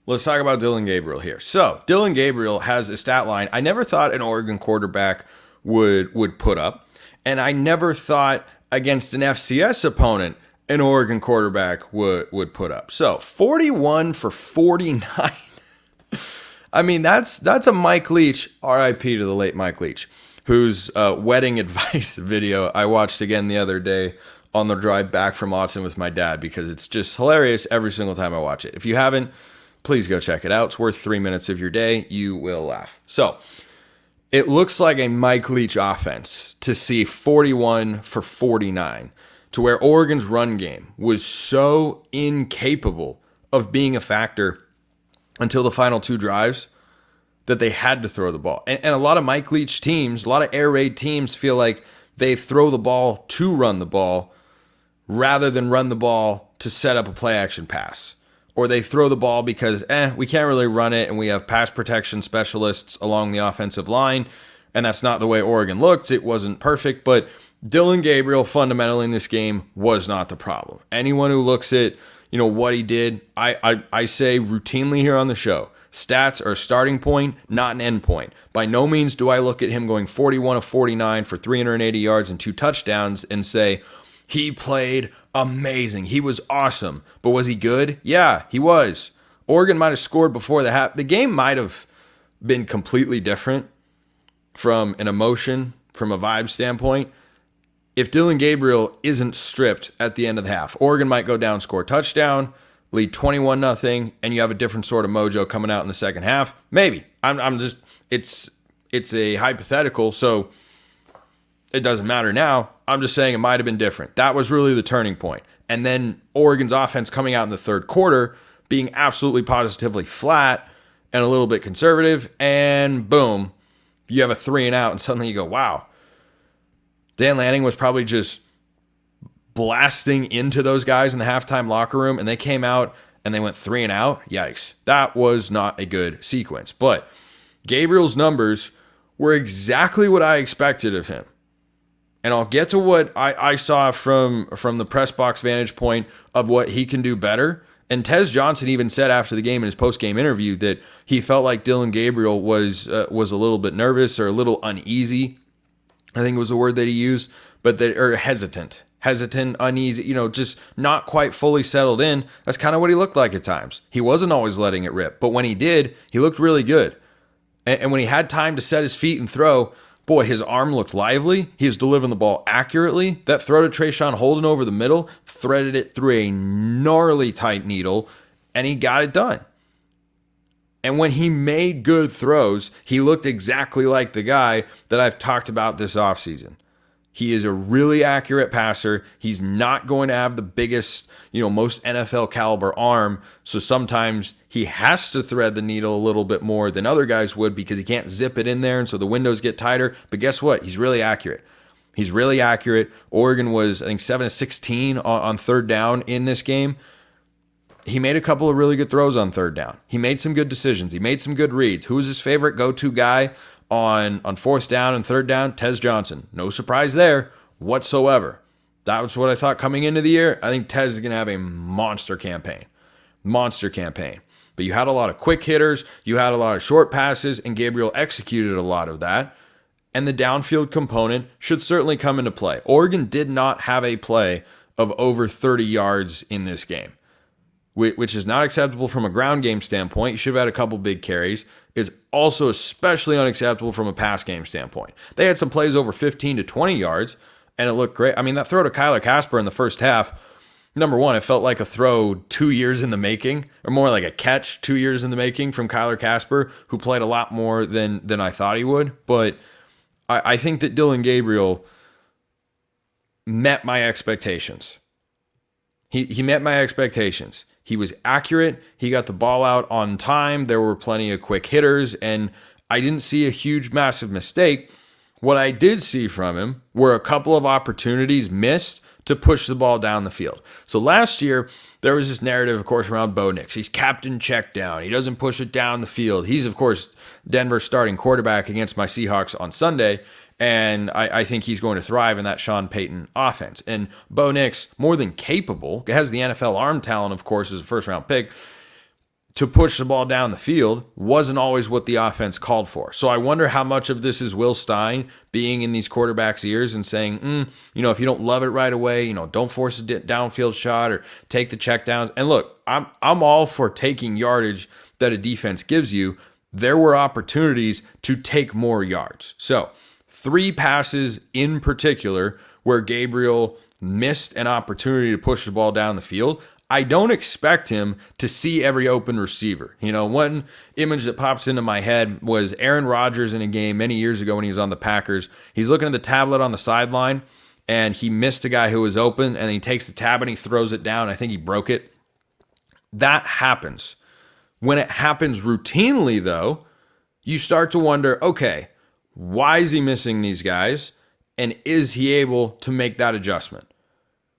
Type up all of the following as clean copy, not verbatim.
let's talk about Dillon Gabriel here. So Dillon Gabriel has a stat line I never thought an Oregon quarterback would put up, and I never thought against an FCS opponent an Oregon quarterback would put up. So 41 for 49. I mean, that's a Mike Leach, RIP to the late Mike Leach, whose wedding advice video I watched again the other day on the drive back from Austin with my dad, because it's just hilarious every single time I watch it. If you haven't, please go check it out. It's worth 3 minutes of your day. You will laugh. So it looks like a Mike Leach offense to see 41 for 49, to where Oregon's run game was so incapable of being a factor until the final 2 drives that they had to throw the ball. And a lot of Mike Leach teams, a lot of air raid teams feel like they throw the ball to run the ball rather than run the ball to set up a play action pass. Or they throw the ball because, we can't really run it and we have pass protection specialists along the offensive line. And that's not the way Oregon looked. It wasn't perfect, but Dillon Gabriel fundamentally in this game was not the problem. Anyone who looks at, what he did, I say routinely here on the show, stats are a starting point, not an end point. By no means do I look at him going 41 of 49 for 380 yards and 2 touchdowns and say, he played amazing. He was awesome. But was he good? Yeah, he was. Oregon might have scored before the half. The game might have been completely different from an emotion, from a vibe standpoint, if Dillon Gabriel isn't stripped at the end of the half. Oregon might go down, score a touchdown, lead 21-0, and you have a different sort of mojo coming out in the second half. Maybe. I'm just, it's a hypothetical, so it doesn't matter now. I'm just saying it might have been different. That was really the turning point. And then Oregon's offense coming out in the third quarter being absolutely positively flat and a little bit conservative, and boom, you have a 3 and out, and suddenly you go, wow. Dan Lanning was probably just blasting into those guys in the halftime locker room, and they came out and they went 3 and out. Yikes. That was not a good sequence. But Gabriel's numbers were exactly what I expected of him. And I'll get to what I saw from the press box vantage point of what he can do better. And Tez Johnson even said after the game in his post-game interview that he felt like Dillon Gabriel was a little bit nervous or a little uneasy. I think it was the word that he used, or hesitant, uneasy, just not quite fully settled in. That's kind of what he looked like at times. He wasn't always letting it rip, but when he did, he looked really good. And when he had time to set his feet and throw, boy, his arm looked lively. He was delivering the ball accurately. That throw to Trayshawn Holden over the middle, threaded it through a gnarly tight needle, and he got it done. And when he made good throws, he looked exactly like the guy that I've talked about this offseason. He is a really accurate passer. He's not going to have the biggest, most NFL caliber arm. So sometimes he has to thread the needle a little bit more than other guys would because he can't zip it in there. And so the windows get tighter. But guess what? He's really accurate. He's really accurate. Oregon was, I think, 7 of 16 on third down in this game. He made a couple of really good throws on third down. He made some good decisions. He made some good reads. Who was his favorite go-to guy on fourth down and third down? Tez Johnson. No surprise there whatsoever. That was what I thought coming into the year. I think Tez is going to have a monster campaign. Monster campaign. But you had a lot of quick hitters. You had a lot of short passes, and Gabriel executed a lot of that. And the downfield component should certainly come into play. Oregon did not have a play of over 30 yards in this game, which is not acceptable from a ground game standpoint. You should have had a couple big carries. It's also especially unacceptable from a pass game standpoint. They had some plays over 15 to 20 yards, and it looked great. I mean, that throw to Kyler Casper in the first half, number one, it felt like a throw 2 years in the making, or more like a catch 2 years in the making from Kyler Casper, who played a lot more than I thought he would. But I think that Dillon Gabriel met my expectations. He met my expectations. He was accurate. He got the ball out on time. There were plenty of quick hitters, and I didn't see a huge, massive mistake. What I did see from him were a couple of opportunities missed to push the ball down the field. So last year, there was this narrative, of course, around Bo Nix. He's captain check down. He doesn't push it down the field. He's, of course, Denver's starting quarterback against my Seahawks on Sunday. And I think he's going to thrive in that Sean Payton offense. And Bo Nix, more than capable, has the NFL arm talent, of course, as a first-round pick, to push the ball down the field wasn't always what the offense called for. So I wonder how much of this is Will Stein being in these quarterbacks' ears and saying, if you don't love it right away, don't force a downfield shot or take the checkdowns. And look, I'm all for taking yardage that a defense gives you. There were opportunities to take more yards. So 3 passes in particular where Gabriel missed an opportunity to push the ball down the field. I don't expect him to see every open receiver. One image that pops into my head was Aaron Rodgers in a game many years ago when he was on the Packers. He's looking at the tablet on the sideline, and he missed a guy who was open, and then he takes the tab and he throws it down. I think he broke it. That happens. When it happens routinely, though, you start to wonder, okay, why is he missing these guys? And is he able to make that adjustment?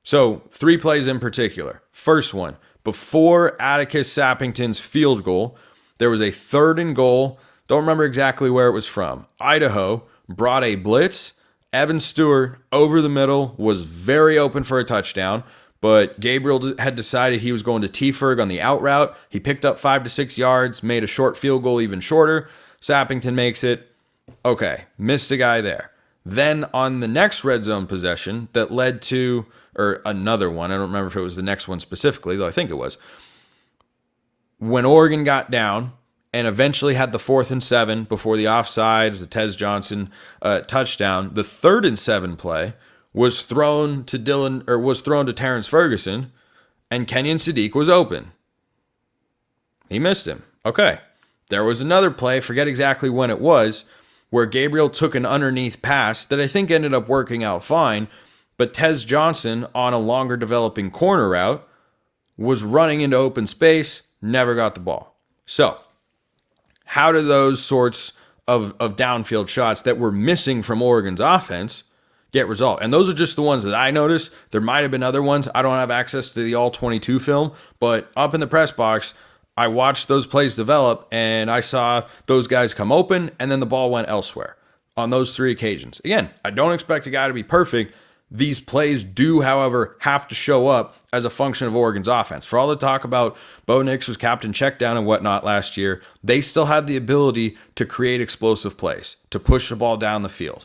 So 3 plays in particular. First one, before Atticus Sappington's field goal, there was a 3rd and goal. Don't remember exactly where it was from. Idaho brought a blitz. Evan Stewart over the middle was very open for a touchdown, but Gabriel had decided he was going to T-Ferg on the out route. He picked up 5 to 6 yards, made a short field goal even shorter. Sappington makes it. Okay, missed a guy there. Then on the next red zone possession that led to, or another one, I don't remember if it was the next one specifically, though I think it was, when Oregon got down and eventually had the 4th and 7 before the offsides, the Tez Johnson touchdown, the 3rd and 7 play was thrown to Terrence Ferguson, and Kenyon Sadiq was open. He missed him. Okay. There was another play, forget exactly when it was, where Gabriel took an underneath pass that I think ended up working out fine, but Tez Johnson on a longer developing corner route was running into open space, never got the ball. So, how do those sorts of downfield shots that were missing from Oregon's offense get resolved? And those are just the ones that I noticed. There might have been other ones. I don't have access to the all-22 film, but up in the press box, I watched those plays develop, and I saw those guys come open, and then the ball went elsewhere on those 3 occasions. Again, I don't expect a guy to be perfect. These plays do, however, have to show up as a function of Oregon's offense. For all the talk about Bo Nix was captain checkdown and whatnot last year, they still had the ability to create explosive plays, to push the ball down the field.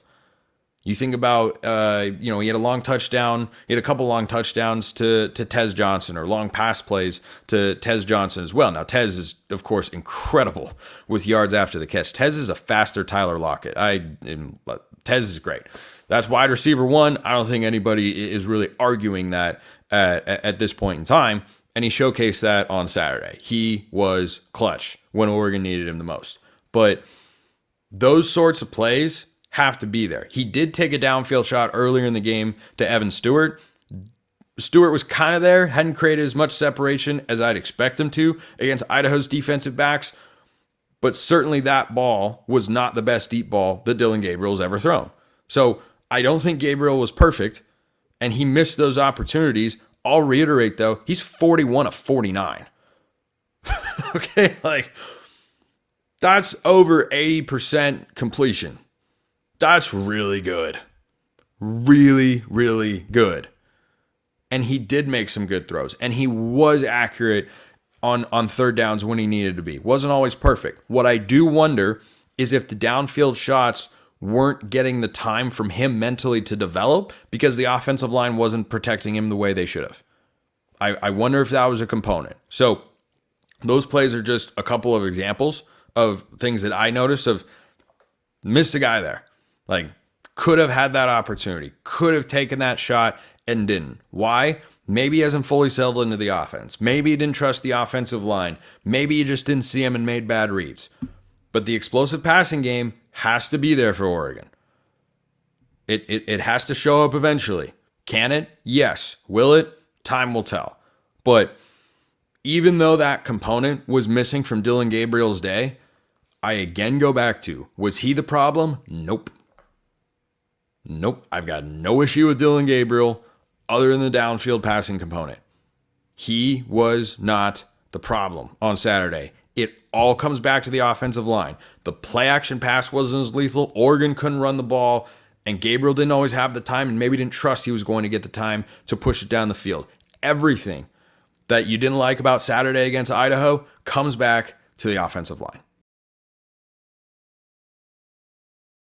You think about, he had a long touchdown. He had a couple long touchdowns to Tez Johnson, or long pass plays to Tez Johnson as well. Now, Tez is, of course, incredible with yards after the catch. Tez is a faster Tyler Lockett. Tez is great. That's wide receiver 1. I don't think anybody is really arguing that at this point in time. And he showcased that on Saturday. He was clutch when Oregon needed him the most. But those sorts of plays have to be there. He did take a downfield shot earlier in the game to Evan Stewart. Stewart was kind of there, hadn't created as much separation as I'd expect him to against Idaho's defensive backs, but certainly that ball was not the best deep ball that Dillon Gabriel's ever thrown. So I don't think Gabriel was perfect, and he missed those opportunities. I'll reiterate, though, he's 41 of 49. Okay, that's over 80% completion. That's really good. Really, really good. And he did make some good throws. And he was accurate on 3rd downs when he needed to be. Wasn't always perfect. What I do wonder is if the downfield shots weren't getting the time from him mentally to develop because the offensive line wasn't protecting him the way they should have. I wonder if that was a component. So those plays are just a couple of examples of things that I noticed of missed a guy there. Could have had that opportunity, could have taken that shot and didn't. Why? Maybe he hasn't fully settled into the offense. Maybe he didn't trust the offensive line. Maybe he just didn't see him and made bad reads. But the explosive passing game has to be there for Oregon. It has to show up eventually. Can it? Yes. Will it? Time will tell. But even though that component was missing from Dillon Gabriel's day, I again go back to, was he the problem? Nope. I've got no issue with Dillon Gabriel other than the downfield passing component. He was not the problem on Saturday. It all comes back to the offensive line. The play action pass wasn't as lethal. Oregon couldn't run the ball, and Gabriel didn't always have the time and maybe didn't trust he was going to get the time to push it down the field. Everything that you didn't like about Saturday against Idaho comes back to the offensive line.